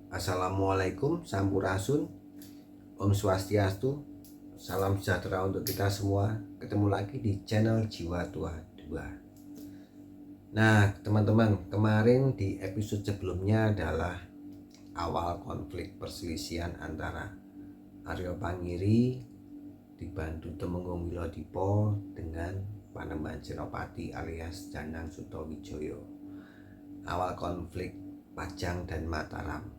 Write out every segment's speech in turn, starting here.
Assalamualaikum, Sampurasun, Om Swastiastu, salam sejahtera untuk kita semua. Ketemu lagi di channel Jiwa Tua 2. Nah teman-teman, kemarin di episode sebelumnya adalah awal konflik perselisihan antara Aryo Pangiri dibantu Temenggung Wilodipo dengan Panembahan Senopati alias Danang Sutawijaya. Awal konflik Pajang dan Mataram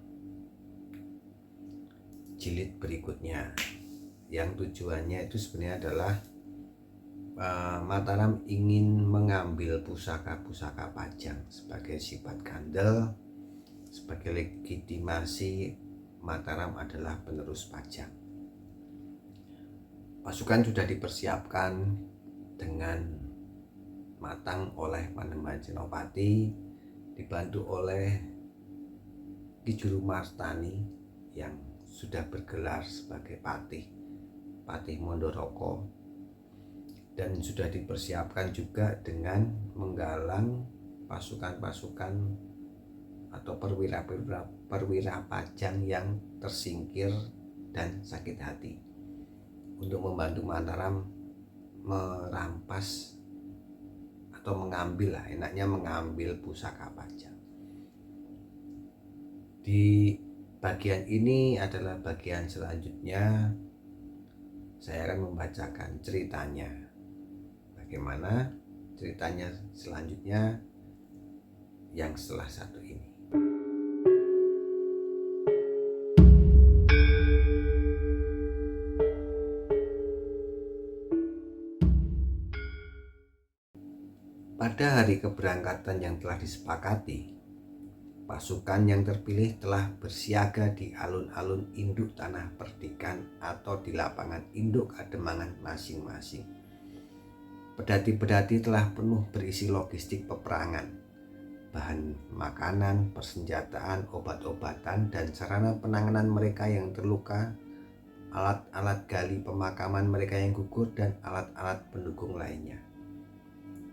jilid berikutnya, yang tujuannya itu sebenarnya adalah Mataram ingin mengambil pusaka-pusaka Pajang sebagai sifat kandel, sebagai legitimasi Mataram adalah penerus Pajang. Pasukan sudah dipersiapkan dengan matang oleh Panembahan Senopati, dibantu oleh Ki Juru Martani yang sudah bergelar sebagai Patih Mondoroko, dan sudah dipersiapkan juga dengan menggalang pasukan-pasukan atau perwira Pajang yang tersingkir dan sakit hati untuk membantu Mataram merampas atau mengambil mengambil pusaka Pajang. Di bagian ini adalah bagian selanjutnya, saya akan membacakan ceritanya. Bagaimana ceritanya selanjutnya yang setelah satu ini. Pada hari keberangkatan yang telah disepakati, pasukan yang terpilih telah bersiaga di alun-alun induk tanah perdikan atau di lapangan induk Kademangan masing-masing. Pedati-pedati telah penuh berisi logistik peperangan, bahan makanan, persenjataan, obat-obatan, dan sarana penanganan mereka yang terluka, alat-alat gali pemakaman mereka yang gugur, dan alat-alat pendukung lainnya.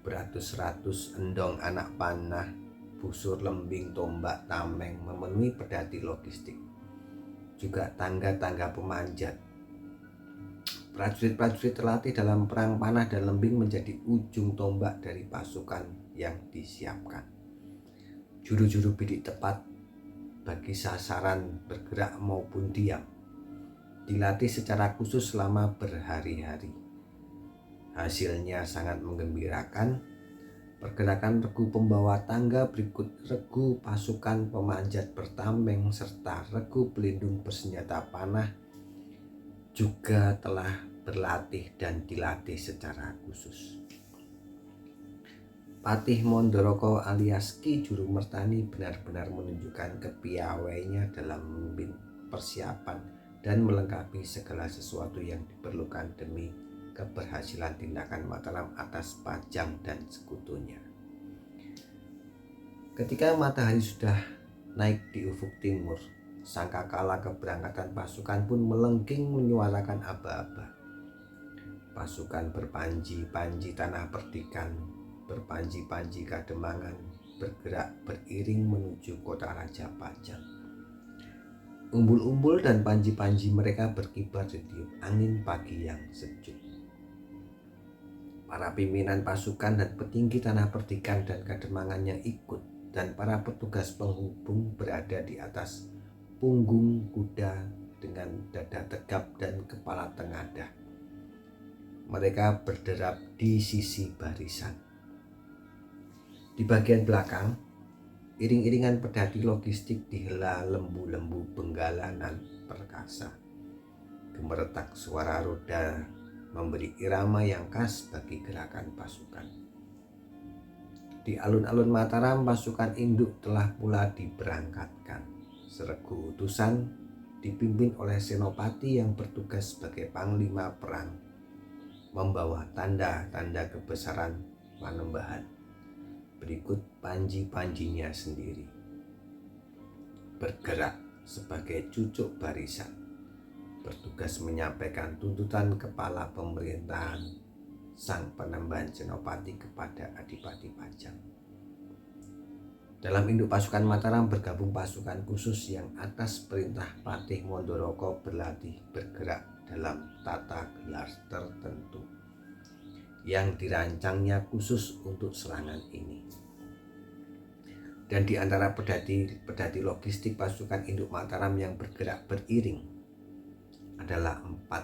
Beratus-ratus endong anak panah, busur, lembing, tombak, tameng memenuhi pedati logistik, juga tangga-tangga pemanjat. Prajurit-prajurit terlatih dalam perang panah dan lembing menjadi ujung tombak dari pasukan yang disiapkan. Juru-juru bidik tepat bagi sasaran bergerak maupun diam dilatih secara khusus selama berhari-hari. Hasilnya sangat menggembirakan. Pergerakan regu pembawa tangga berikut regu pasukan pemanjat bertameng serta regu pelindung bersenjata panah juga telah berlatih dan dilatih secara khusus. Patih Mondoroko alias Ki Juru Martani benar-benar menunjukkan kepiawaiannya dalam memimpin persiapan dan melengkapi segala sesuatu yang diperlukan demi keberhasilan tindakan Mataram atas Pajang dan sekutunya. Ketika matahari sudah naik di ufuk timur, sangkakala keberangkatan pasukan pun melengking menyuarakan aba-aba. Pasukan berpanji-panji tanah perdikan, berpanji-panji Kademangan bergerak beriring menuju kota Raja Pajang. Umbul-umbul dan panji-panji mereka berkibar di tiup angin pagi yang sejuk. Para pimpinan pasukan dan petinggi tanah perdikan dan Kademangan yang ikut dan para petugas penghubung berada di atas punggung kuda dengan dada tegap dan kepala tengadah. Mereka berderap di sisi barisan. Di bagian belakang, iring-iringan pedati logistik dihela lembu-lembu benggalanan perkasa. Gemeretak suara roda memberi irama yang khas bagi gerakan pasukan. Di alun-alun Mataram, pasukan induk telah pula diberangkatkan. Seregu utusan dipimpin oleh Senopati yang bertugas sebagai panglima perang, membawa tanda-tanda kebesaran Panembahan. Berikut panji-panjinya sendiri. Bergerak sebagai cucuk barisan, bertugas menyampaikan tuntutan kepala pemerintahan Sang Panembahan Senopati kepada Adipati Pajang. Dalam induk pasukan Mataram bergabung pasukan khusus yang atas perintah Patih Mondoroko berlatih bergerak dalam tata gelar tertentu yang dirancangnya khusus untuk serangan ini. Dan di antara pedati logistik pasukan induk Mataram yang bergerak beriring adalah empat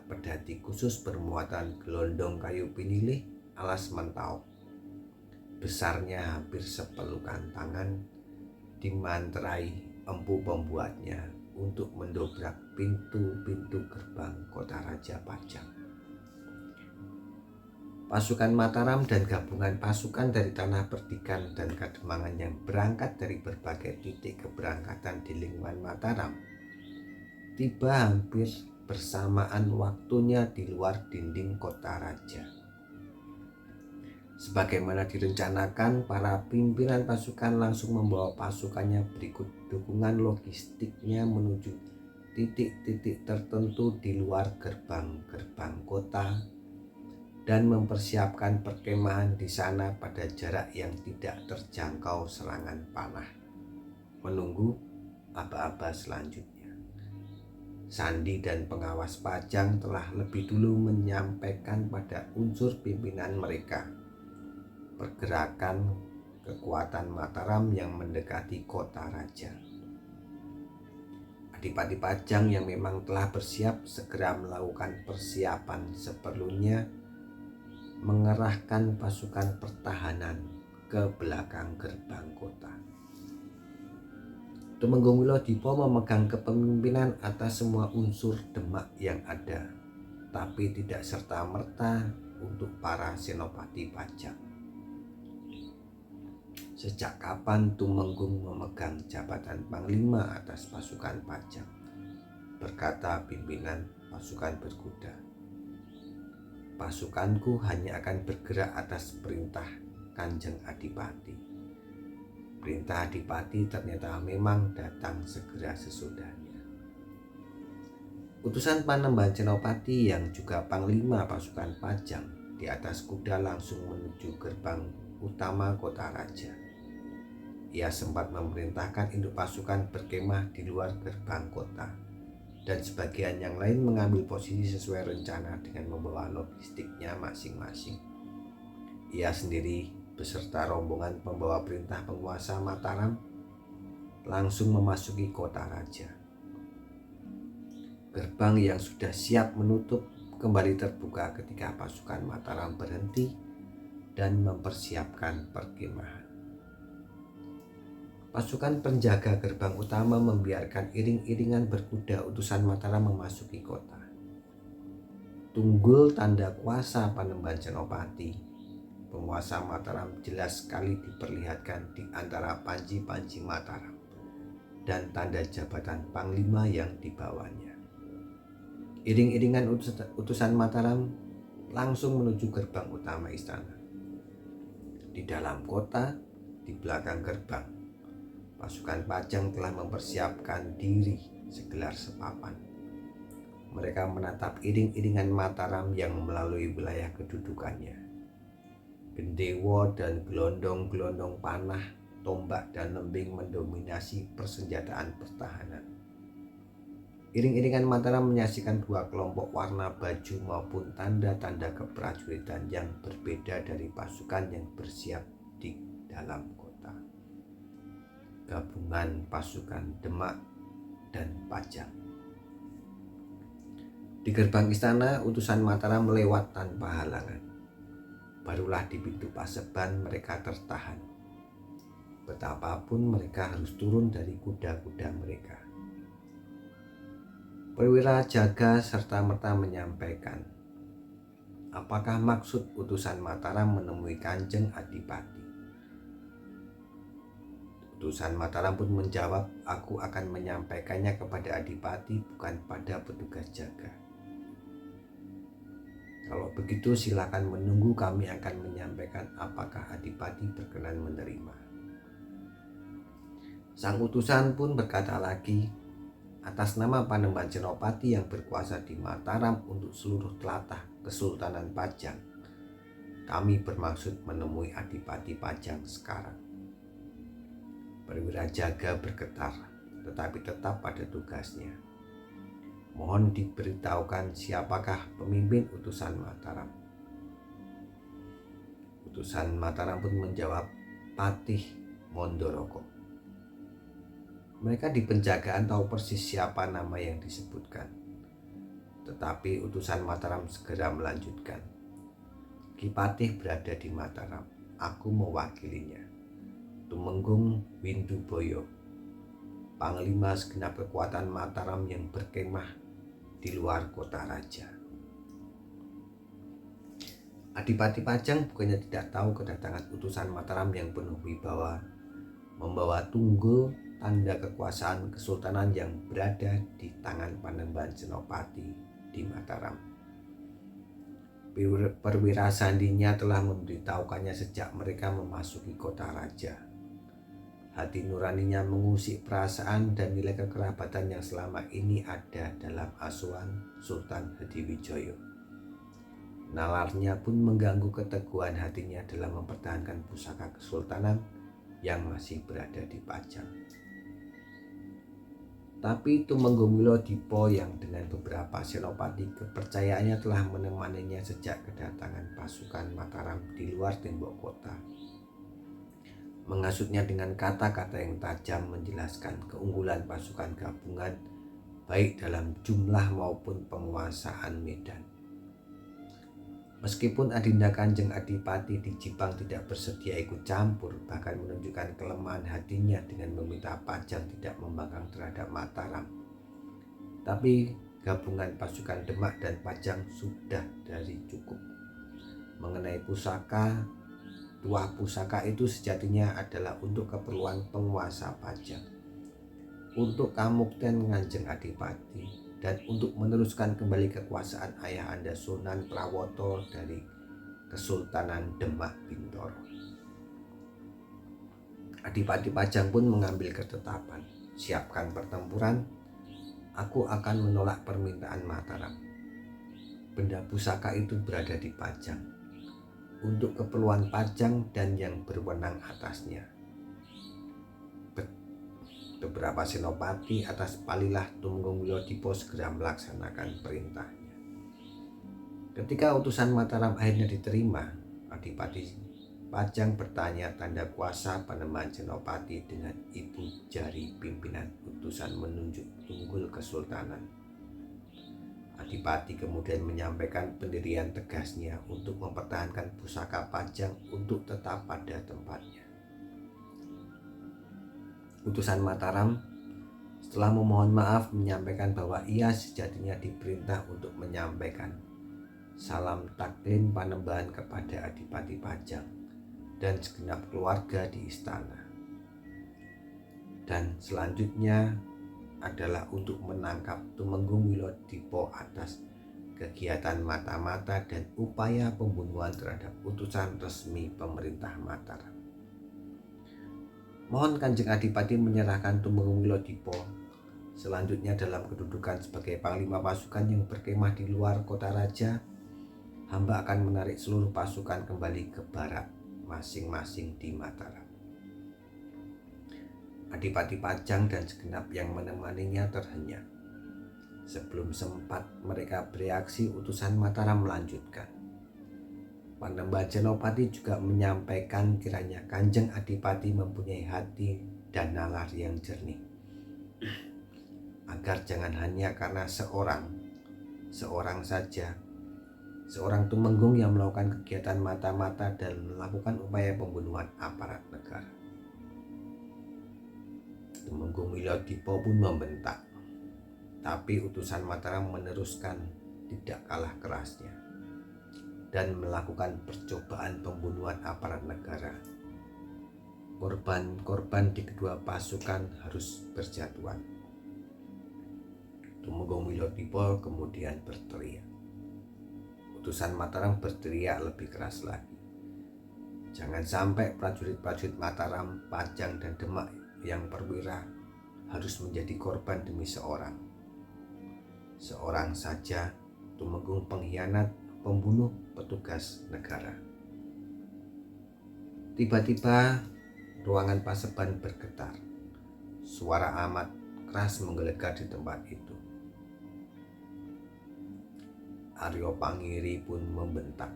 pedati khusus bermuatan gelondong kayu pinilih alas mentau, besarnya hampir sepelukan tangan, dimanterai empu pembuatnya untuk mendobrak pintu-pintu gerbang kota Raja Pajang. Pasukan Mataram dan gabungan pasukan dari Tanah Perdikan dan Kademangan yang berangkat dari berbagai titik keberangkatan di lingkungan Mataram tiba hampir bersamaan waktunya di luar dinding kota raja. Sebagaimana direncanakan, para pimpinan pasukan langsung membawa pasukannya berikut dukungan logistiknya menuju titik-titik tertentu di luar gerbang-gerbang kota dan mempersiapkan perkemahan di sana pada jarak yang tidak terjangkau serangan panah, menunggu aba-aba selanjutnya. Sandi dan pengawas Pajang telah lebih dulu menyampaikan pada unsur pimpinan mereka pergerakan kekuatan Mataram yang mendekati kota raja. Adipati Pajang yang memang telah bersiap segera melakukan persiapan seperlunya, mengerahkan pasukan pertahanan ke belakang gerbang kota. Tumenggung Wilodipo memegang kepemimpinan atas semua unsur Demak yang ada, tapi tidak serta-merta untuk para senopati Pajang. Sejak kapan Tumenggung memegang jabatan Panglima atas pasukan Pajang? Berkata pimpinan pasukan berkuda. Pasukanku hanya akan bergerak atas perintah Kanjeng Adipati. Perintah Adipati ternyata memang datang segera sesudahnya. Utusan Panembahan Senopati yang juga Panglima pasukan Pajang di atas kuda langsung menuju gerbang utama kota raja. Ia sempat memerintahkan induk pasukan berkemah di luar gerbang kota, dan sebagian yang lain mengambil posisi sesuai rencana dengan membawa logistiknya masing-masing. Ia sendiri beserta rombongan pembawa perintah penguasa Mataram langsung memasuki kota raja. Gerbang yang sudah siap menutup kembali terbuka ketika pasukan Mataram berhenti dan mempersiapkan perkemahan. Pasukan penjaga gerbang utama membiarkan iring-iringan berkuda utusan Mataram memasuki kota. Tunggul tanda kuasa Panembahan Senopati, penguasa Mataram, jelas sekali diperlihatkan di antara panji-panji Mataram dan tanda jabatan Panglima yang dibawanya. Iring-iringan utusan Mataram langsung menuju gerbang utama istana. Di dalam kota, di belakang gerbang, pasukan Pajang telah mempersiapkan diri segelar sepapan. Mereka menatap iring-iringan Mataram yang melalui wilayah kedudukannya. Gendewo dan gelondong-gelondong panah, tombak dan lembing mendominasi persenjataan pertahanan. Iring-iringan Mataram menyaksikan dua kelompok warna baju maupun tanda-tanda keprajuritan yang berbeda dari pasukan yang bersiap di dalam kota. Gabungan pasukan Demak dan Pajang. Di gerbang istana, utusan Mataram melewat tanpa halangan. Barulah di pintu Paseban mereka tertahan. Betapapun mereka harus turun dari kuda-kuda mereka. Perwira jaga serta-merta menyampaikan, apakah maksud utusan Mataram menemui Kanjeng Adipati? Utusan Mataram pun menjawab, aku akan menyampaikannya kepada Adipati, bukan pada petugas jaga. Kalau begitu silakan menunggu, kami akan menyampaikan apakah Adipati berkenan menerima. Sang utusan pun berkata lagi, atas nama Panembahan Senopati yang berkuasa di Mataram untuk seluruh tlatah Kesultanan Pajang, kami bermaksud menemui Adipati Pajang sekarang. Perwira jaga bergetar, tetapi tetap pada tugasnya. Mohon diberitahukan siapakah pemimpin utusan Mataram. Utusan Mataram pun menjawab, Patih Mondoroko. Mereka di penjagaan tahu persis siapa nama yang disebutkan. Tetapi utusan Mataram segera melanjutkan. Ki Patih berada di Mataram. Aku mewakilinya. Tumenggung Winduboyo, Panglima segenap kekuatan Mataram yang berkemah di luar kota raja. Adipati Pajang bukannya tidak tahu kedatangan utusan Mataram yang penuh wibawa, membawa tunggul tanda kekuasaan kesultanan yang berada di tangan Panembahan Senopati di Mataram. Perwira sandinya telah memberitahukannya sejak mereka memasuki kota raja. Hati nuraninya mengusik perasaan dan nilai kekerabatan yang selama ini ada dalam asuhan Sultan Hadiwijoyo. Nalarnya pun mengganggu keteguhan hatinya dalam mempertahankan pusaka kesultanan yang masih berada di Pajang. Tapi Tumenggung Wilodipo yang dengan beberapa senopati kepercayaannya telah menemaninya sejak kedatangan pasukan Mataram di luar tembok kota, menghasutnya dengan kata-kata yang tajam menjelaskan keunggulan pasukan gabungan baik dalam jumlah maupun penguasaan medan. Meskipun Adinda Kanjeng Adipati di Jipang tidak bersedia ikut campur, bahkan menunjukkan kelemahan hatinya dengan meminta Pajang tidak membangkang terhadap Mataram, tapi gabungan pasukan Demak dan Pajang sudah dari cukup. Mengenai pusaka, tuah pusaka itu sejatinya adalah untuk keperluan penguasa Pajang, untuk Kamukten Kanjeng Adipati, dan untuk meneruskan kembali kekuasaan ayah anda Sunan Prawoto dari Kesultanan Demak Bintoro. Adipati Pajang pun mengambil ketetapan, siapkan pertempuran, aku akan menolak permintaan Mataram. Benda pusaka itu berada di Pajang, untuk keperluan Pajang dan yang berwenang atasnya. Beberapa senopati atas palilah Tumenggung Wilodipo segera melaksanakan perintahnya. Ketika utusan Mataram akhirnya diterima, Adipati Pajang bertanya tanda kuasa Panembahan Senopati dengan ibu jari pimpinan utusan menunjuk tunggul kesultanan. Adipati kemudian menyampaikan pendirian tegasnya untuk mempertahankan pusaka Pajang untuk tetap pada tempatnya. Utusan Mataram setelah memohon maaf menyampaikan bahwa ia sejatinya diperintah untuk menyampaikan salam taklim Panembahan kepada Adipati Pajang dan segenap keluarga di istana. Dan selanjutnya adalah untuk menangkap Tumenggung Wilodipo atas kegiatan mata-mata dan upaya pembunuhan terhadap utusan resmi pemerintah Mataram. Mohon Kanjeng Adipati menyerahkan Tumenggung Wilodipo selanjutnya dalam kedudukan sebagai panglima pasukan yang berkemah di luar kota raja. Hamba akan menarik seluruh pasukan kembali ke barak masing-masing di Mataram. Adipati Pajang dan segenap yang menemaninya terhenyak. Sebelum sempat mereka bereaksi, utusan Mataram melanjutkan. Panembahan Senopati juga menyampaikan kiranya Kanjeng Adipati mempunyai hati dan nalar yang jernih, agar jangan hanya karena seorang saja, seorang Tumenggung yang melakukan kegiatan mata-mata dan melakukan upaya pembunuhan aparat negara. Tumenggung Wilodipo pun membentak, tapi utusan Mataram meneruskan tidak kalah kerasnya dan melakukan percobaan pembunuhan aparat negara. Korban-korban di kedua pasukan harus berjatuhan. Tumenggung Wilodipo kemudian berteriak. Utusan Mataram berteriak lebih keras lagi. Jangan sampai prajurit-prajurit Mataram, Pajang, dan Demak yang perwira harus menjadi korban demi seorang saja, Tumenggung pengkhianat, pembunuh petugas negara. Tiba-tiba ruangan Paseban bergetar. Suara amat keras menggelegar di tempat itu. Aryo Pangiri pun membentak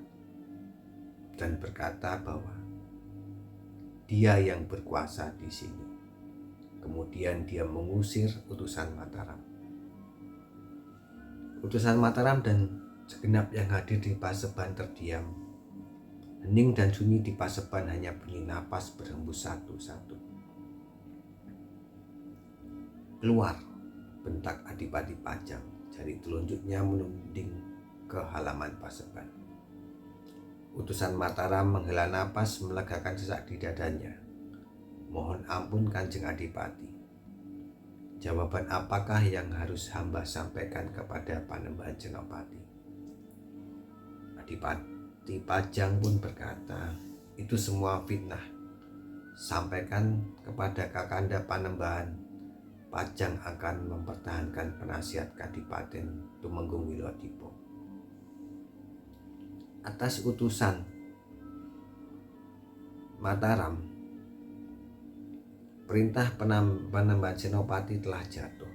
dan berkata bahwa dia yang berkuasa di sini. Kemudian dia mengusir utusan Mataram. Utusan Mataram dan segenap yang hadir di Paseban terdiam. Hening dan sunyi di Paseban hanya bunyi napas berhembus satu-satu. Keluar, bentak Adipati Pajang. Jari telunjuknya menuding ke halaman Paseban. Utusan Mataram menghela napas melegakan sesak di dadanya. Mohon ampun Kanjeng Adipati. Jawaban apakah yang harus hamba sampaikan kepada Panembahan Senopati? Adipati Pajang pun berkata, itu semua fitnah. Sampaikan kepada Kakanda Panembahan, Pajang akan mempertahankan penasihat Kadipaten Tumenggung Wilodipo. Atas utusan Mataram, perintah Panembahan Senopati telah jatuh.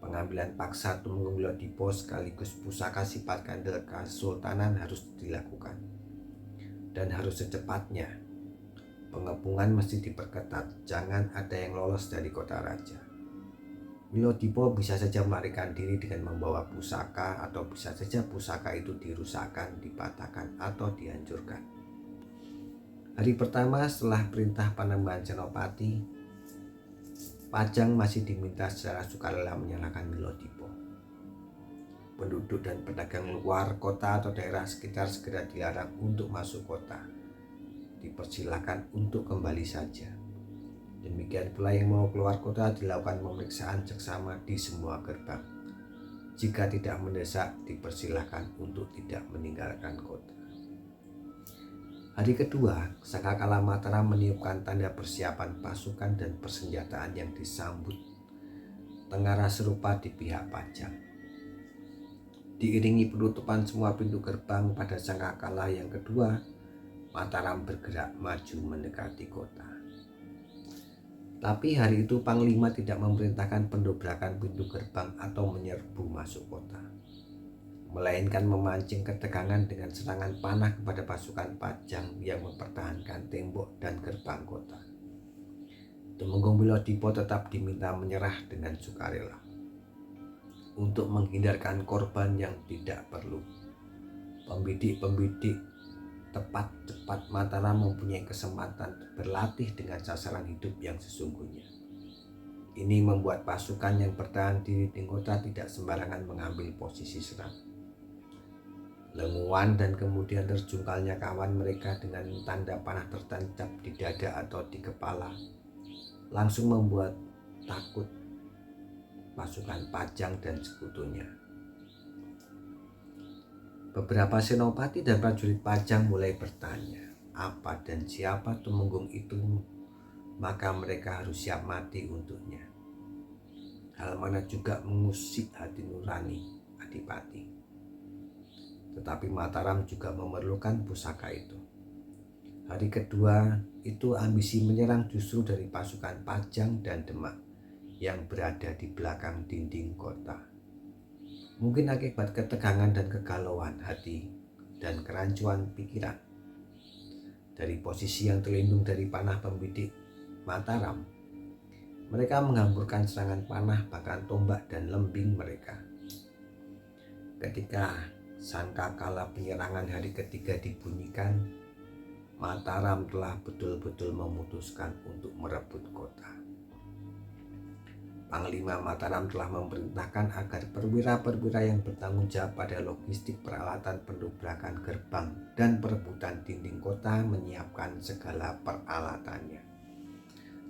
Pengambilan paksa Tumenggung Wilodipo sekaligus pusaka sifat kandel Kesultanan harus dilakukan, dan harus secepatnya. Pengepungan mesti diperketat, jangan ada yang lolos dari kota raja. Wilodipo bisa saja melarikan diri dengan membawa pusaka, atau bisa saja pusaka itu dirusakkan, dipatahkan, atau dihancurkan. Hari pertama setelah perintah Panembahan Senopati, Pajang masih diminta secara sukarela menyalahkan Wilodipo. Penduduk dan pedagang luar kota atau daerah sekitar segera dilarang untuk masuk kota. Dipersilakan untuk kembali saja. Demikian pula yang mau keluar kota dilakukan pemeriksaan seksama di semua gerbang. Jika tidak mendesak, dipersilakan untuk tidak meninggalkan kota. Hari kedua, Sangkakala Mataram meniupkan tanda persiapan pasukan dan persenjataan yang disambut tengara serupa di pihak Pajang. Diiringi penutupan semua pintu gerbang pada Sangkakala yang kedua, Mataram bergerak maju mendekati kota. Tapi hari itu Panglima tidak memerintahkan pendobrakan pintu gerbang atau menyerbu masuk kota, melainkan memancing ketegangan dengan serangan panah kepada pasukan Pajang yang mempertahankan tembok dan gerbang kota. Tumenggung Wilodipo tetap diminta menyerah dengan sukarela untuk menghindarkan korban yang tidak perlu. Pembidik tepat cepat Mataram mempunyai kesempatan berlatih dengan sasaran hidup yang sesungguhnya. Ini membuat pasukan yang bertahan diri di kota tidak sembarangan mengambil posisi serang. Lenguan dan kemudian terjungkalnya kawan mereka dengan tanda panah tertancap di dada atau di kepala langsung membuat takut pasukan Pajang dan sekutunya. Beberapa senopati dan prajurit Pajang mulai bertanya, apa dan siapa Tumenggung itu, maka mereka harus siap mati untuknya. Hal mana juga mengusik hati nurani Adipati. Tetapi Mataram juga memerlukan pusaka itu. Hari kedua itu ambisi menyerang justru dari pasukan Pajang dan Demak yang berada di belakang dinding kota. Mungkin akibat ketegangan dan kegalauan hati dan kerancuan pikiran. Dari posisi yang terlindung dari panah pembidik Mataram, mereka menghamburkan serangan panah, bahkan tombak dan lembing mereka. Ketika sangkakala penyerangan hari ketiga dibunyikan, Mataram telah betul-betul memutuskan untuk merebut kota. Panglima Mataram telah memerintahkan agar perwira-perwira yang bertanggung jawab pada logistik peralatan pendobrakan gerbang dan perebutan dinding kota menyiapkan segala peralatannya.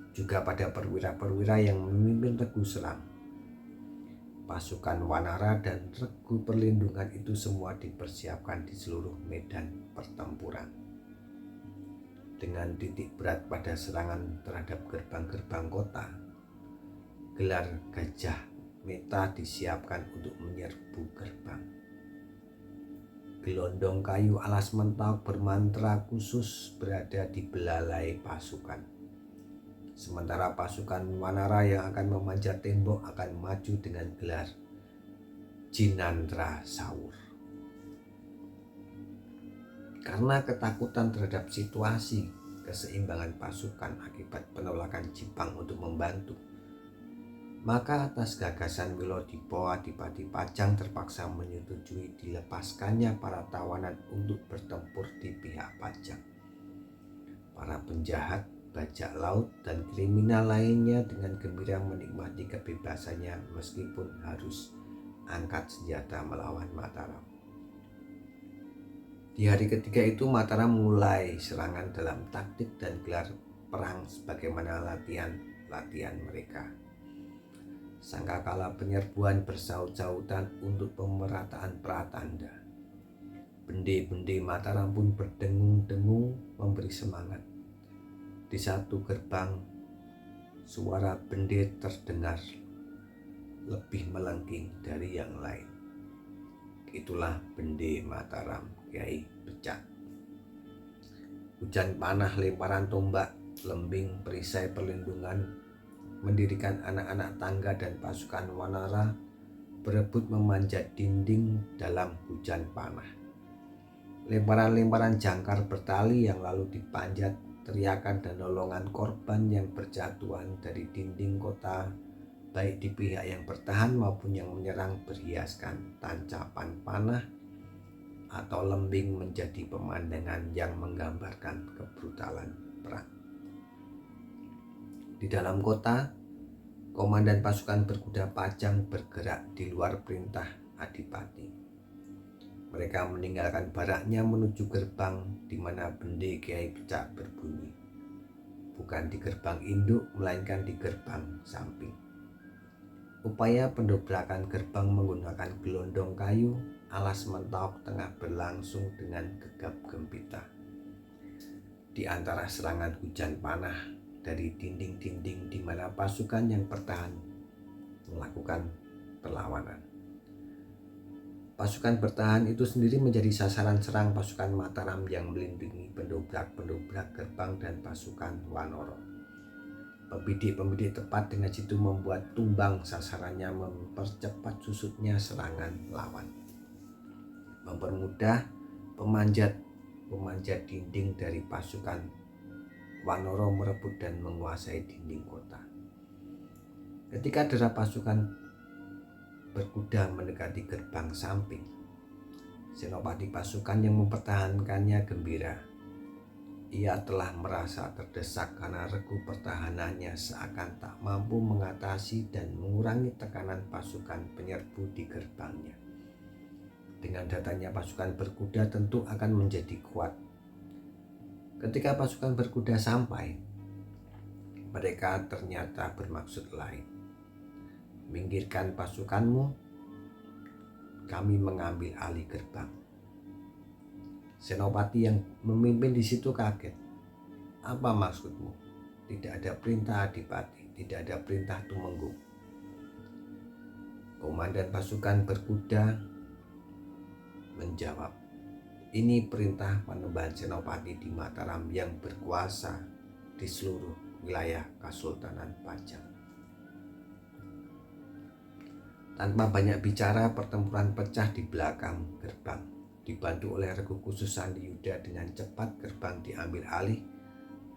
Juga pada perwira-perwira yang memimpin regu serang. Pasukan Wanara dan regu perlindungan itu semua dipersiapkan di seluruh medan pertempuran. Dengan titik berat pada serangan terhadap gerbang-gerbang kota, gelar Gajah Meta disiapkan untuk menyerbu gerbang. Gelondong kayu alas mentok bermantra khusus berada di belalai pasukan. Sementara pasukan Wanara yang akan memanjat tembok akan maju dengan gelar Jinandra Sawur. Karena ketakutan terhadap situasi keseimbangan pasukan akibat penolakan Jipang untuk membantu, maka atas gagasan Wilodipo, Adipati Pajang terpaksa menyetujui dilepaskannya para tawanan untuk bertempur di pihak Pajang. Para penjahat, bajak laut, dan kriminal lainnya dengan gembira menikmati kebebasannya meskipun harus angkat senjata melawan Mataram. Di hari ketiga itu Mataram mulai serangan dalam taktik dan gelar perang sebagaimana latihan mereka. Sangkakala penyerbuan bersaut-sautan untuk pemerataan Pratanda. Bende-bende Mataram pun berdengung-dengung memberi semangat. Di satu gerbang, suara bende terdengar lebih melengking dari yang lain. Itulah bende Mataram Kyai Becak. Hujan panah, lemparan tombak, lembing, perisai perlindungan mendirikan anak-anak tangga dan pasukan Wanara berebut memanjat dinding dalam hujan panah. Lemparan-lemparan jangkar bertali yang lalu dipanjat, teriakan dan nolongan korban yang berjatuhan dari dinding kota, baik di pihak yang bertahan maupun yang menyerang, berhiaskan tancapan panah atau lembing menjadi pemandangan yang menggambarkan kebrutalan perang. Di dalam kota, komandan pasukan berkuda Pajang bergerak di luar perintah Adipati. Mereka meninggalkan baraknya menuju gerbang di mana bende Kyai Becak berbunyi. Bukan di gerbang induk, melainkan di gerbang samping. Upaya pendobrakan gerbang menggunakan gelondong kayu alas mentok tengah berlangsung dengan gegap gempita. Di antara serangan hujan panah dari dinding-dinding di mana pasukan yang bertahan melakukan perlawanan. Pasukan bertahan itu sendiri menjadi sasaran serang pasukan Mataram yang melindungi pendobrak-pendobrak gerbang dan pasukan Wanara. Pembidik-pembidik tepat dengan situ membuat tumbang sasarannya, mempercepat susutnya serangan lawan, mempermudah pemanjat dinding dari pasukan Wanara merebut dan menguasai dinding kota. Ketika derap pasukan berkuda mendekati gerbang samping, senopati pasukan yang mempertahankannya gembira. Ia telah merasa terdesak karena regu pertahanannya seakan tak mampu mengatasi dan mengurangi tekanan pasukan penyerbu di gerbangnya. Dengan datangnya pasukan berkuda tentu akan menjadi kuat. Ketika pasukan berkuda sampai, mereka ternyata bermaksud lain. Minggirkan pasukanmu, kami mengambil alih gerbang. Senopati yang memimpin di situ kaget. Apa maksudmu? Tidak ada perintah Adipati, tidak ada perintah Tumenggung. Komandan pasukan berkuda menjawab, ini perintah Panembahan Senopati di Mataram yang berkuasa di seluruh wilayah Kesultanan Pajang. Tanpa banyak bicara, pertempuran pecah di belakang gerbang. Dibantu oleh regu khusus Sandi Yuda, dengan cepat gerbang diambil alih,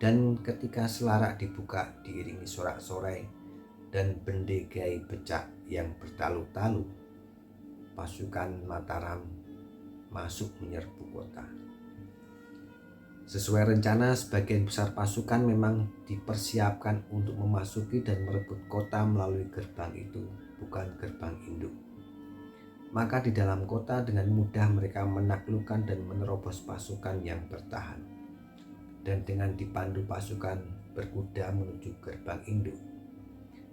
dan ketika selarak dibuka diiringi sorak-sorai dan bende Kyai Becak yang bertalu-talu, pasukan Mataram masuk menyerbu kota. Sesuai rencana, sebagian besar pasukan memang dipersiapkan untuk memasuki dan merebut kota melalui gerbang itu, bukan gerbang induk. Maka di dalam kota dengan mudah mereka menaklukkan dan menerobos pasukan yang bertahan. Dan dengan dipandu pasukan berkuda menuju gerbang induk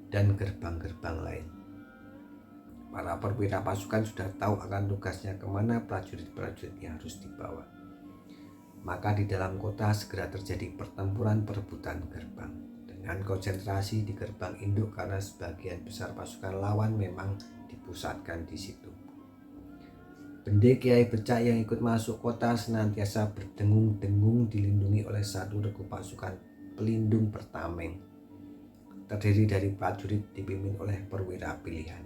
dan gerbang-gerbang lain. Para perwira pasukan sudah tahu akan tugasnya kemana prajurit-prajuritnya harus dibawa. Maka di dalam kota segera terjadi pertempuran perebutan gerbang dengan konsentrasi di gerbang induk karena sebagian besar pasukan lawan memang dipusatkan di situ. Bende Kyai Becak yang ikut masuk kota senantiasa berdengung-dengung dilindungi oleh satu regu pasukan pelindung pertameng terdiri dari prajurit dipimpin oleh perwira pilihan.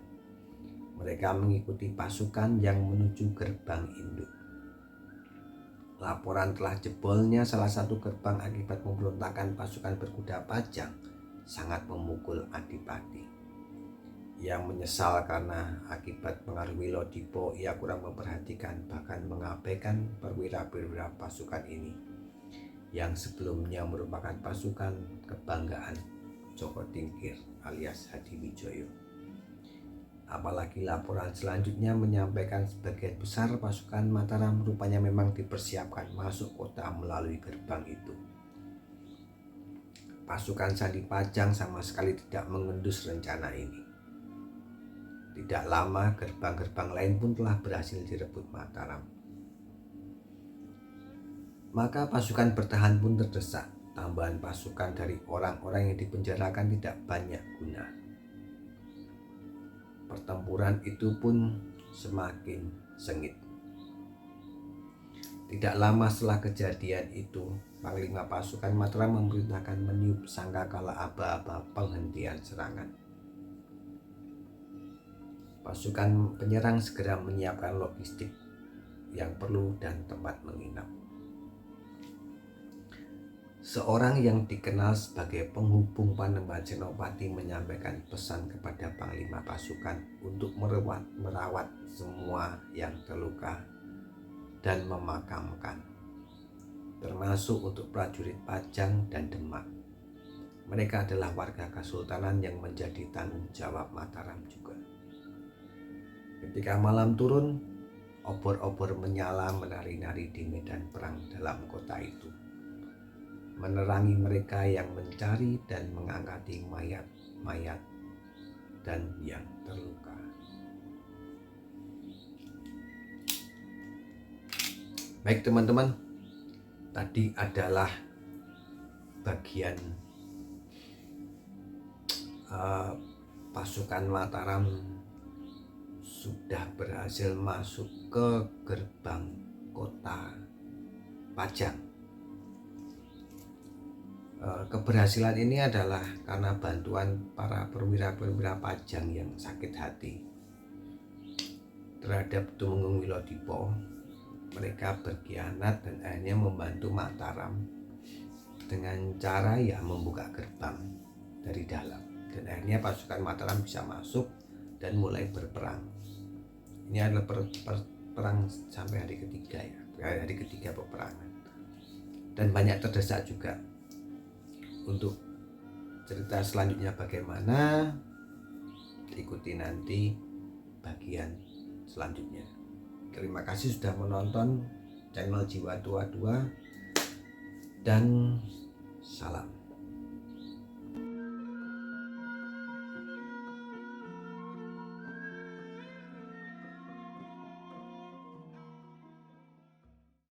Mereka mengikuti pasukan yang menuju gerbang induk. Laporan telah jebolnya salah satu gerbang akibat pemberontakan pasukan berkuda Pajang sangat memukul Adipati. Ia menyesal karena akibat pengaruh Wilodipo ia kurang memperhatikan bahkan mengabaikan perwira-perwira pasukan ini yang sebelumnya merupakan pasukan kebanggaan Joko Tingkir alias Hadiwijoyo. Apalagi laporan selanjutnya menyampaikan sebagian besar pasukan Mataram rupanya memang dipersiapkan masuk kota melalui gerbang itu. Pasukan Sandi Pajang sama sekali tidak mengendus rencana ini. Tidak lama gerbang-gerbang lain pun telah berhasil direbut Mataram. Maka pasukan bertahan pun terdesak. Tambahan pasukan dari orang-orang yang dipenjarakan tidak banyak guna. Pertempuran itu pun semakin sengit. Tidak lama setelah kejadian itu, Panglima pasukan Mataram memerintahkan meniup sangkakala aba-aba penghentian serangan. Pasukan penyerang segera menyiapkan logistik yang perlu dan tempat menginap. Seorang yang dikenal sebagai penghubung Panembahan Senopati menyampaikan pesan kepada Panglima pasukan untuk merawat semua yang terluka dan memakamkan, termasuk untuk prajurit Pajang dan Demak. Mereka adalah warga Kesultanan yang menjadi tanggung jawab Mataram juga. Ketika malam turun, obor-obor menyala menari-nari di medan perang dalam kota itu, menerangi mereka yang mencari dan mengangkati mayat-mayat dan yang terluka. Baik teman-teman, tadi adalah bagian pasukan Mataram sudah berhasil masuk ke gerbang kota Pajang. Keberhasilan ini adalah karena bantuan para perwira-perwira Pajang yang sakit hati terhadap Tumenggung Wilodipo. Mereka berkhianat dan akhirnya membantu Mataram dengan cara membuka gerbang dari dalam, dan akhirnya pasukan Mataram bisa masuk dan mulai berperang. Ini adalah perang sampai hari ketiga hari ketiga peperangan, dan banyak terdesak juga. Untuk cerita selanjutnya bagaimana, ikuti nanti bagian selanjutnya. Terima kasih sudah menonton channel Jiwa Tua 2 dan salam.